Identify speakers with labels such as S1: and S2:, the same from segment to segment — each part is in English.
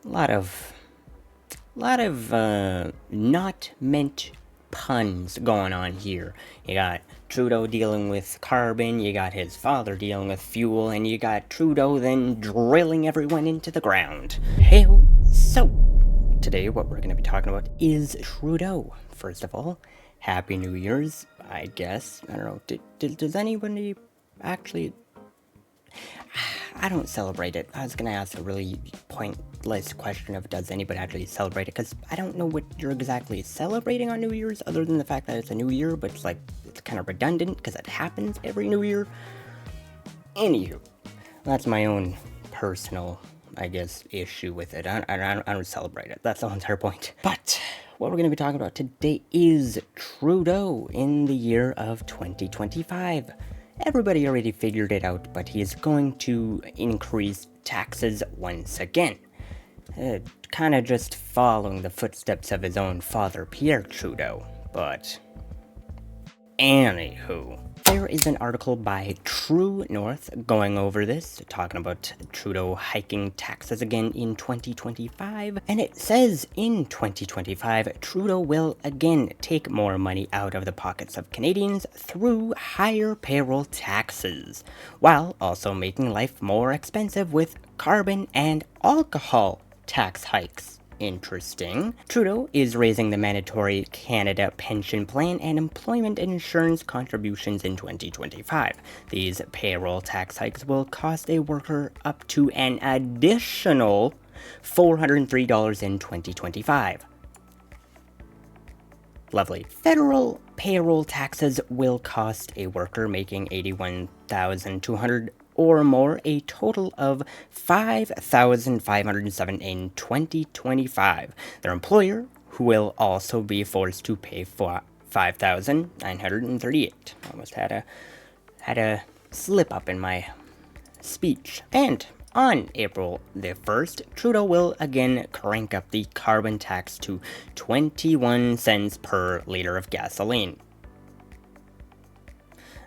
S1: a lot of not meant puns going on here. You got Trudeau dealing with carbon, you got his father dealing with fuel, and you got Trudeau then drilling everyone into the ground. Hey, so today what we're going to be talking about is Trudeau. First of all, Happy New Year's, I guess. I don't know, does anybody actually... I don't celebrate it. I was gonna ask a really pointless question of does anybody actually celebrate it, because I don't know what you're exactly celebrating on New Year's, other than the fact that it's a new year, but it's kind of redundant, because it happens every New Year. Anywho, that's my own personal, I guess, issue with it. I don't celebrate it. That's the entire point. But what we're going to be talking about today is Trudeau in the year of 2025. Everybody already figured it out, but he is going to increase taxes once again. Kind of just following the footsteps of his own father, Pierre Trudeau. But anywho, there is an article by True North going over this, talking about Trudeau hiking taxes again in 2025, and it says in 2025, Trudeau will again take more money out of the pockets of Canadians through higher payroll taxes, while also making life more expensive with carbon and alcohol tax hikes. Interesting. Trudeau is raising the mandatory Canada pension plan and employment insurance contributions in 2025. These payroll tax hikes will cost a worker up to an additional $403 in 2025. Lovely. Federal payroll taxes will cost a worker making $81,200 or more a total of $5,507 in 2025. Their employer, who will also be forced to pay for $5,938. Almost had a slip up in my speech. And on April the 1st, Trudeau will again crank up the carbon tax to 21 cents per liter of gasoline.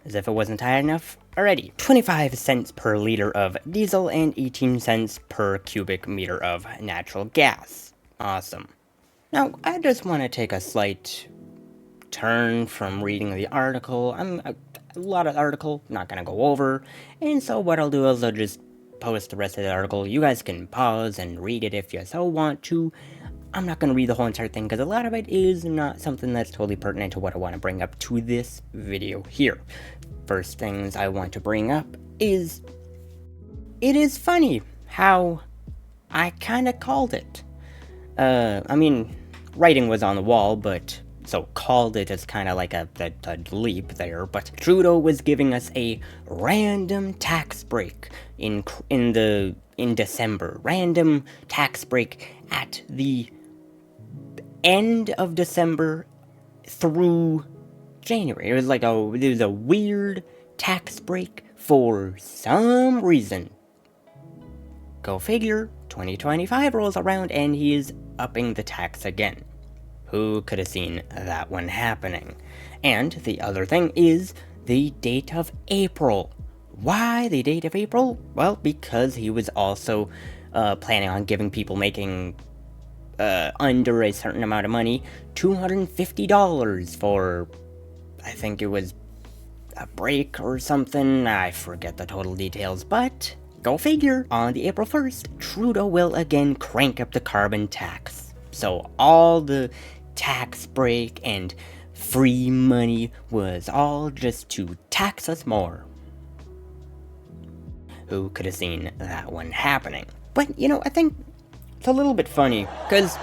S1: As if it wasn't high enough already. 25 cents per liter of diesel and 18 cents per cubic meter of natural gas. Awesome. Now, I just want to take a slight turn from reading the article. I'm a lot of article, not going to go over. And so what I'll do is I'll just post the rest of the article. You guys can pause and read it if you so want to. I'm not going to read the whole entire thing because a lot of it is not something that's totally pertinent to what I want to bring up to this video here. First things I want to bring up is, it is funny how I kind of called it. I mean, writing was on the wall, but so called it is kind of like a leap there. But Trudeau was giving us a random tax break in December. Random tax break at the end of December through January. It was a weird tax break for some reason. Go figure, 2025 rolls around and he is upping the tax again. Who could have seen that one happening? And the other thing is the date of April. Why the date of April? Well, because he was also planning on giving people making under a certain amount of money $250 for, I think it was a break or something. I forget the total details, but go figure. On the April 1st, Trudeau will again crank up the carbon tax. So all the tax break and free money was all just to tax us more. Who could have seen that one happening? But, you know, I think it's a little bit funny, because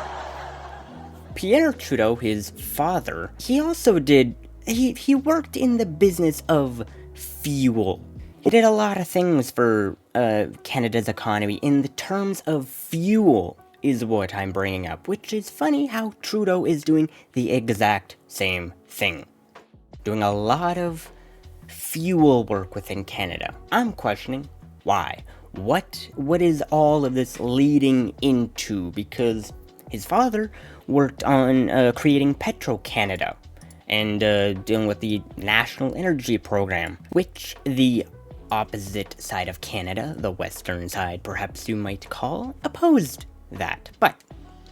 S1: Pierre Trudeau, his father, he also did, he worked in the business of fuel. He did a lot of things for Canada's economy in the terms of fuel, is what I'm bringing up, which is funny how Trudeau is doing the exact same thing. Doing a lot of fuel work within Canada. I'm questioning why. What is all of this leading into? Because his father worked on creating Petro-Canada and dealing with the National Energy Program, which the opposite side of Canada, the western side perhaps you might call, opposed that. But,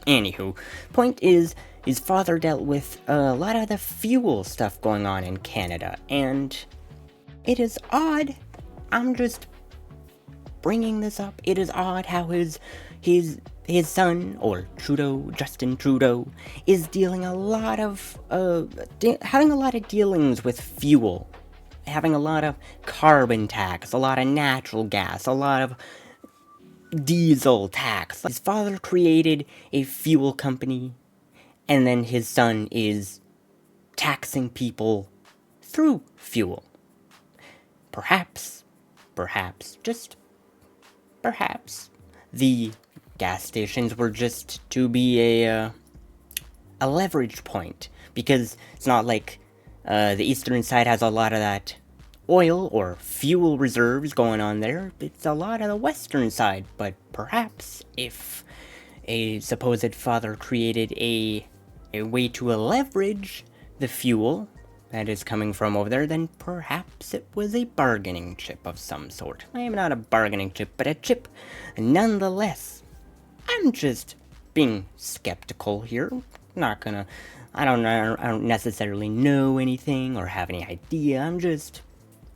S1: anywho, point is, his father dealt with a lot of the fuel stuff going on in Canada, and it is odd. I'm just bringing this up. It is odd how his son, or Trudeau, Justin Trudeau, is dealing a lot of having a lot of dealings with fuel, having a lot of carbon tax, a lot of natural gas, a lot of diesel tax. His father created a fuel company, and then his son is taxing people through fuel. Perhaps, just perhaps, the gas stations were just to be a leverage point, because it's not like the eastern side has a lot of that oil or fuel reserves going on there. It's a lot of the western side. But perhaps if a supposed father created a way to leverage the fuel that is coming from over there, then perhaps it was a bargaining chip of some sort. I am not a bargaining chip, but a chip nonetheless. I'm just being skeptical here. I don't necessarily know anything or have any idea. I'm just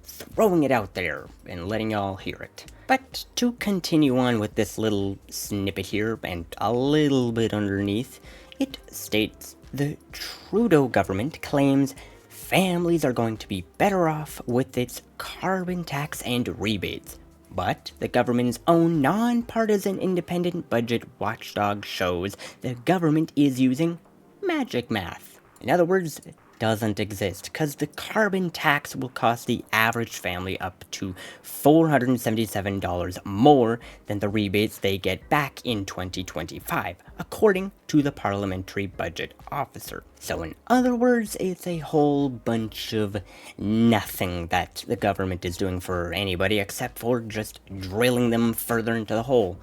S1: throwing it out there and letting y'all hear it. But to continue on with this little snippet here, and a little bit underneath, it states the Trudeau government claims families are going to be better off with its carbon tax and rebates. But the government's own non-partisan independent budget watchdog shows the government is using magic math. In other words, it doesn't exist, because the carbon tax will cost the average family up to $477 more than the rebates they get back in 2025, according to the parliamentary budget officer. So in other words, it's a whole bunch of nothing that the government is doing for anybody except for just drilling them further into the hole.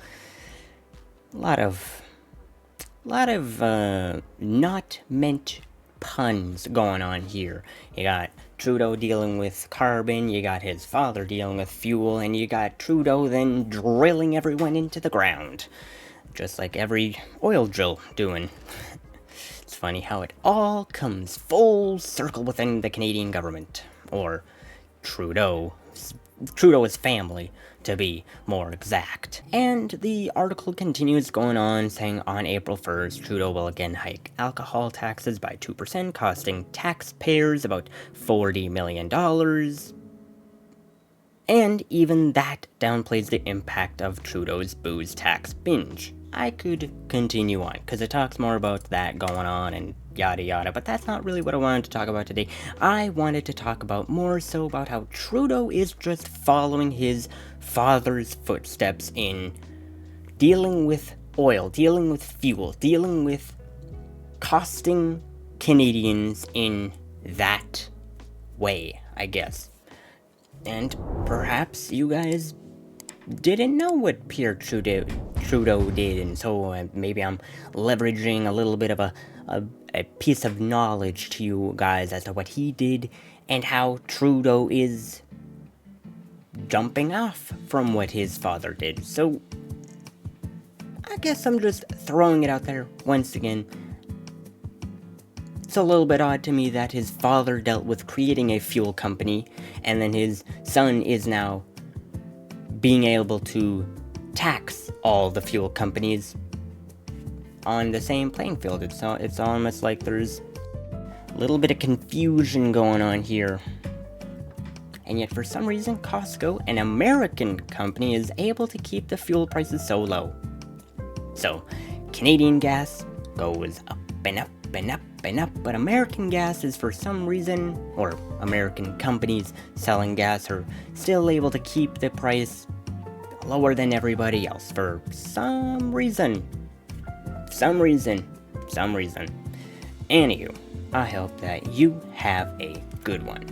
S1: A lot of not meant puns going on here. You got Trudeau dealing with carbon, you got his father dealing with fuel, and you got Trudeau then drilling everyone into the ground. Just like every oil drill doing. It's funny how it all comes full circle within the Canadian government. Or Trudeau's family, to be more exact. And the article continues going on, saying on April 1st, Trudeau will again hike alcohol taxes by 2%, costing taxpayers about $40 million. And even that downplays the impact of Trudeau's booze tax binge. I could continue on, because it talks more about that going on and yada yada, but that's not really what I wanted to talk about today. I wanted to talk about more so about how Trudeau is just following his father's footsteps in dealing with oil, dealing with fuel, dealing with costing Canadians in that way, I guess. And perhaps you guys didn't know what Pierre Trudeau did, and so maybe I'm leveraging a little bit of a piece of knowledge to you guys as to what he did and how Trudeau is jumping off from what his father did. So I guess I'm just throwing it out there once again. It's a little bit odd to me that his father dealt with creating a fuel company, and then his son is now being able to tax all the fuel companies on the same playing field. It's almost like there's a little bit of confusion going on here. And yet for some reason, Costco, an American company, is able to keep the fuel prices so low. So, Canadian gas goes up and up and up and up, but American gas is for some reason, or American companies selling gas are still able to keep the price lower than everybody else for some reason. Anywho, I hope that you have a good one.